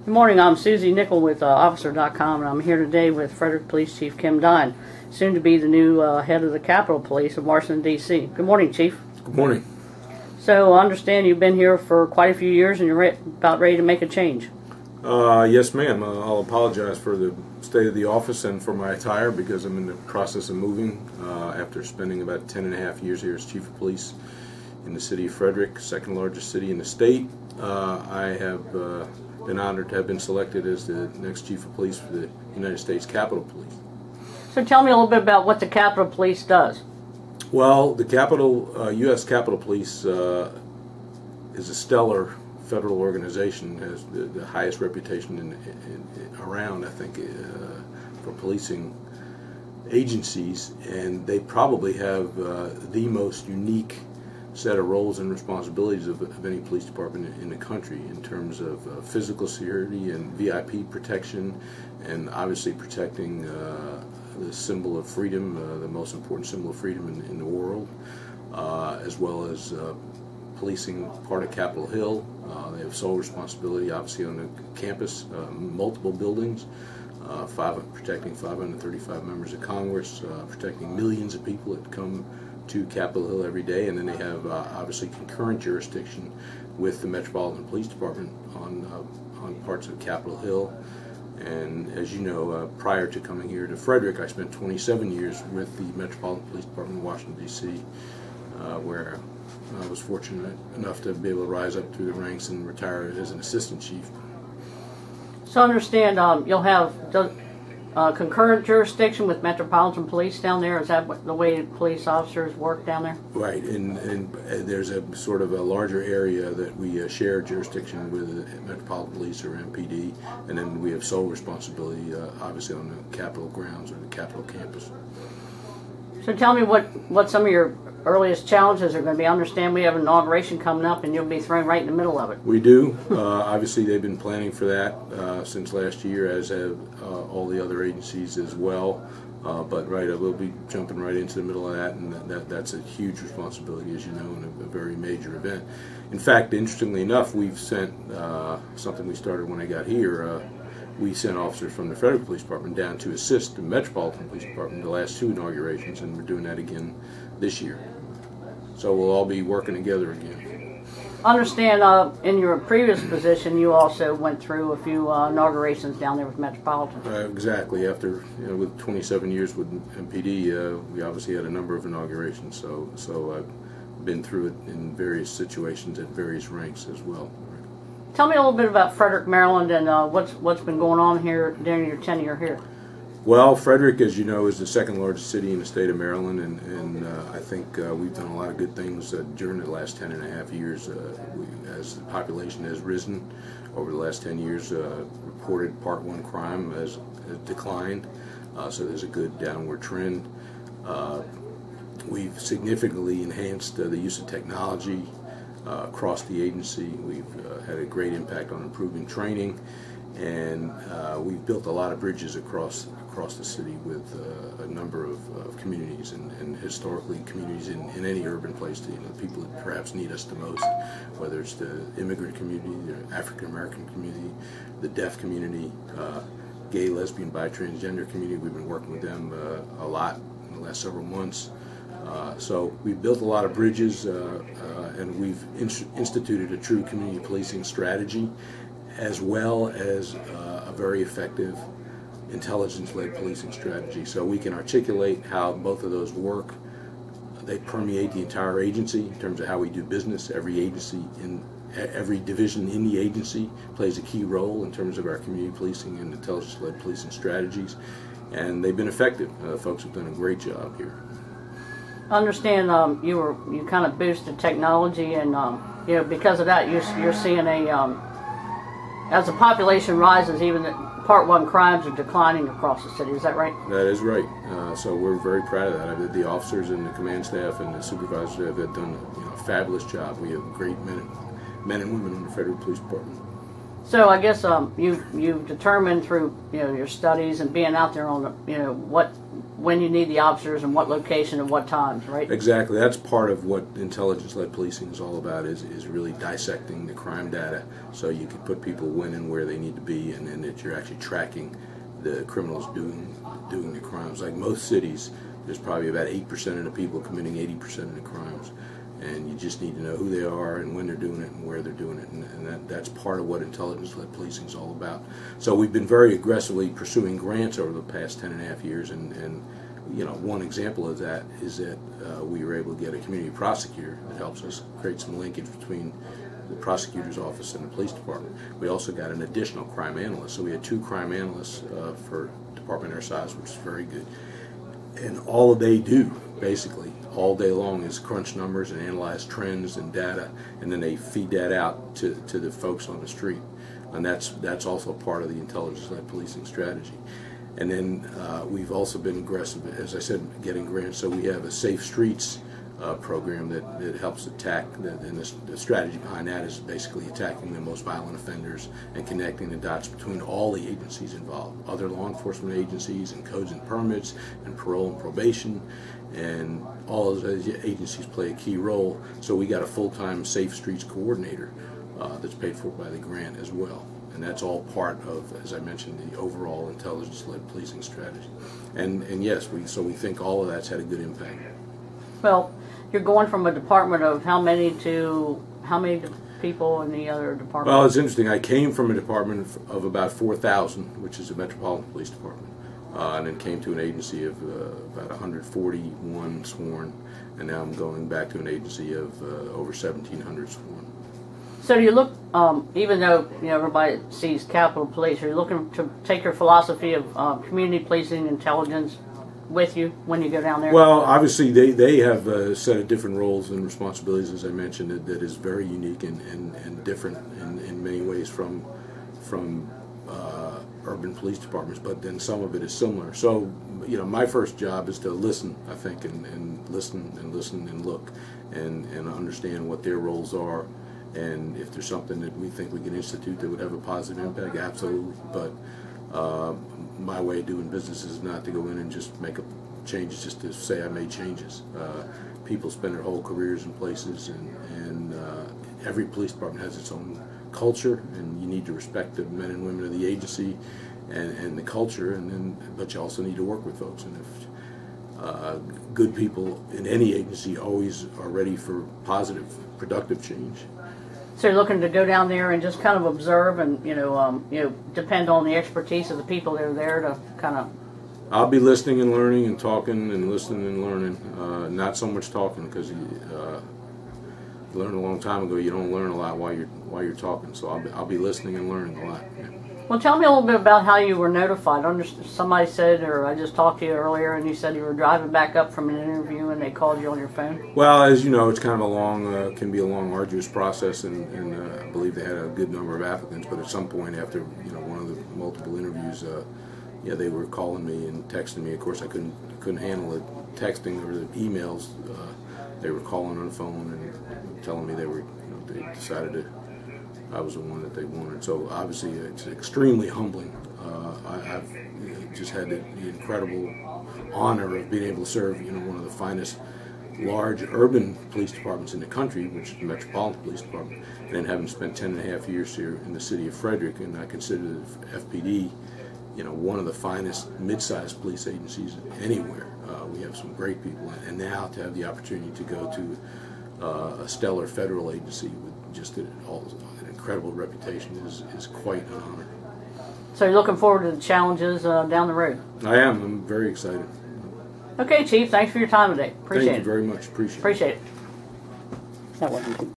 Good morning, I'm Susie Nicol with Officer.com, and I'm here today with Frederick Police Chief Kim Dine, soon to be the new head of the Capitol Police of Washington, D.C. Good morning, Chief. Good morning. So I understand you've been here for quite a few years and you're about ready to make a change. Yes, ma'am. I'll apologize for the state of the office and for my attire because I'm in the process of moving after spending about 10.5 years here as Chief of Police in the city of Frederick, second largest city in the state. I have been honored to have been selected as the next Chief of Police for the United States Capitol Police. So tell me a little bit about what the Capitol Police does. Well, the U.S. Capitol Police is a stellar federal organization, has the highest reputation around, I think, for policing agencies, and they probably have the most unique set of roles and responsibilities of any police department in the country in terms of physical security and VIP protection, and obviously protecting the symbol of freedom, the most important symbol of freedom in the world, as well as policing part of Capitol Hill. They have sole responsibility, obviously, on the campus, multiple buildings, protecting 535 members of Congress, protecting millions of people that come to Capitol Hill every day, and then they have obviously concurrent jurisdiction with the Metropolitan Police Department on parts of Capitol Hill. And as you know, prior to coming here to Frederick, I spent 27 years with the Metropolitan Police Department in Washington, D.C., where I was fortunate enough to be able to rise up through the ranks and retire as an assistant chief. So understand you'll have concurrent jurisdiction with Metropolitan Police down there. Is that the way police officers work down there? Right, and there's a sort of a larger area that we share jurisdiction with Metropolitan Police or MPD, and then we have sole responsibility, obviously, on the Capitol grounds or the Capitol campus. So tell me what some of your earliest challenges are going to be. I understand we have an inauguration coming up and you'll be thrown right in the middle of it. We do. Obviously they've been planning for that since last year, as have all the other agencies as well. But we'll be jumping right into the middle of that, and that's a huge responsibility, as you know, and a very major event. In fact, interestingly enough, we've sent something we started when I got here. We sent officers from the Frederick Police Department down to assist the Metropolitan Police Department in the last two inaugurations, and we're doing that again this year. So we'll all be working together again. I understand in your previous position you also went through a few inaugurations down there with Metropolitan. Exactly. After with 27 years with MPD, we obviously had a number of inaugurations. So I've been through it in various situations at various ranks as well. Tell me a little bit about Frederick, Maryland, and what's been going on here during your tenure here. Well, Frederick, as you know, is the second largest city in the state of Maryland, and I think we've done a lot of good things during the last 10.5 years. As the population has risen over the last 10 years, reported Part 1 crime has declined, so there's a good downward trend. We've significantly enhanced the use of technology across the agency. We've had a great impact on improving training, and we've built a lot of bridges across the city with a number of communities, and historically communities in any urban place, the people that perhaps need us the most, whether it's the immigrant community, the African American community, the deaf community, gay, lesbian, bi, transgender community. We've been working with them a lot in the last several months. So we've built a lot of bridges, and we've instituted a true community policing strategy, as well as a very effective intelligence-led policing strategy. So we can articulate how both of those work. They permeate the entire agency in terms of how we do business. Every agency every division in the agency plays a key role in terms of our community policing and intelligence-led policing strategies, and they've been effective. Folks have done a great job here. I understand you kind of boosted technology, and because of that you're seeing as the population rises, even Part 1 crimes are declining across the city. Is that right? That is right. So we're very proud of that. The officers and the command staff and the supervisors have done a fabulous job. We have great men and women in the Federal Police Department. So I guess you've determined through your studies and being out there on the what when you need the officers and what location and what times, right? Exactly. That's part of what intelligence-led policing is all about, is really dissecting the crime data so you can put people when and where they need to be, and then that you're actually tracking the criminals doing the crimes. Like most cities, there's probably about 8% of the people committing 80% of the crimes. And you just need to know who they are and when they're doing it and where they're doing it, and that's part of what intelligence-led policing is all about. So we've been very aggressively pursuing grants over the past 10.5 years, and you know, one example of that is that we were able to get a community prosecutor that helps us create some linkage between the prosecutor's office and the police department. We also got an additional crime analyst, so we had 2 crime analysts for a department our size, which is very good. And all they do, basically, all day long is crunch numbers and analyze trends and data, and then they feed that out to the folks on the street. And that's also part of the intelligence-led policing strategy. And then we've also been aggressive, as I said, getting grants. So we have a Safe Streets program that helps attack, and the strategy behind that is basically attacking the most violent offenders and connecting the dots between all the agencies involved, other law enforcement agencies and codes and permits and parole and probation, and all of those agencies play a key role. So we got a full-time Safe Streets coordinator that's paid for by the grant as well. And that's all part of, as I mentioned, the overall intelligence-led policing strategy. And yes, we think all of that's had a good impact. Well, you're going from a department of how many to how many people in the other department? Well, it's interesting. I came from a department of about 4,000, which is the Metropolitan Police Department, and then came to an agency of about 141 sworn, and now I'm going back to an agency of over 1,700 sworn. So do you look, even though everybody sees Capitol Police, are you looking to take your philosophy of community policing, intelligence with you when you go down there? Well, obviously they have a set of different roles and responsibilities, as I mentioned, that is very unique and different in many ways from urban police departments, but then some of it is similar. So, my first job is to listen, I think, and listen and look and understand what their roles are. And if there's something that we think we can institute that would have a positive impact, absolutely. But my way of doing business is not to go in and just make changes just to say I made changes. People spend their whole careers in places, and every police department has its own culture, and you need to respect the men and women of the agency and the culture, but you also need to work with folks. And if good people in any agency always are ready for positive, productive change. So you're looking to go down there and just kind of observe and depend on the expertise of the people that are there to kind of. I'll be listening and learning and talking and listening and learning. Not so much talking, because you learned a long time ago you don't learn a lot while you're talking. So I'll be listening and learning a lot. Yeah. Well, tell me a little bit about how you were notified. Somebody said, or I just talked to you earlier, and you said you were driving back up from an interview and they called you on your phone. Well, as you know, it's kind of can be a long, arduous process, and I believe they had a good number of applicants. But at some point, after one of the multiple interviews, they were calling me and texting me. Of course, I couldn't handle it, texting or the emails. They were calling on the phone and telling me they decided I was the one that they wanted. So obviously it's extremely humbling. I've just had the incredible honor of being able to serve one of the finest large urban police departments in the country, which is the Metropolitan Police Department, and then having spent 10.5 years here in the city of Frederick, and I consider the FPD one of the finest mid-sized police agencies anywhere. We have some great people, and now to have the opportunity to go to a stellar federal agency with just an incredible reputation is quite an honor. So you're looking forward to the challenges down the road? I am. I'm very excited. Okay, Chief. Thanks for your time today. Appreciate it. Thank you very much. Appreciate it. That wasn't too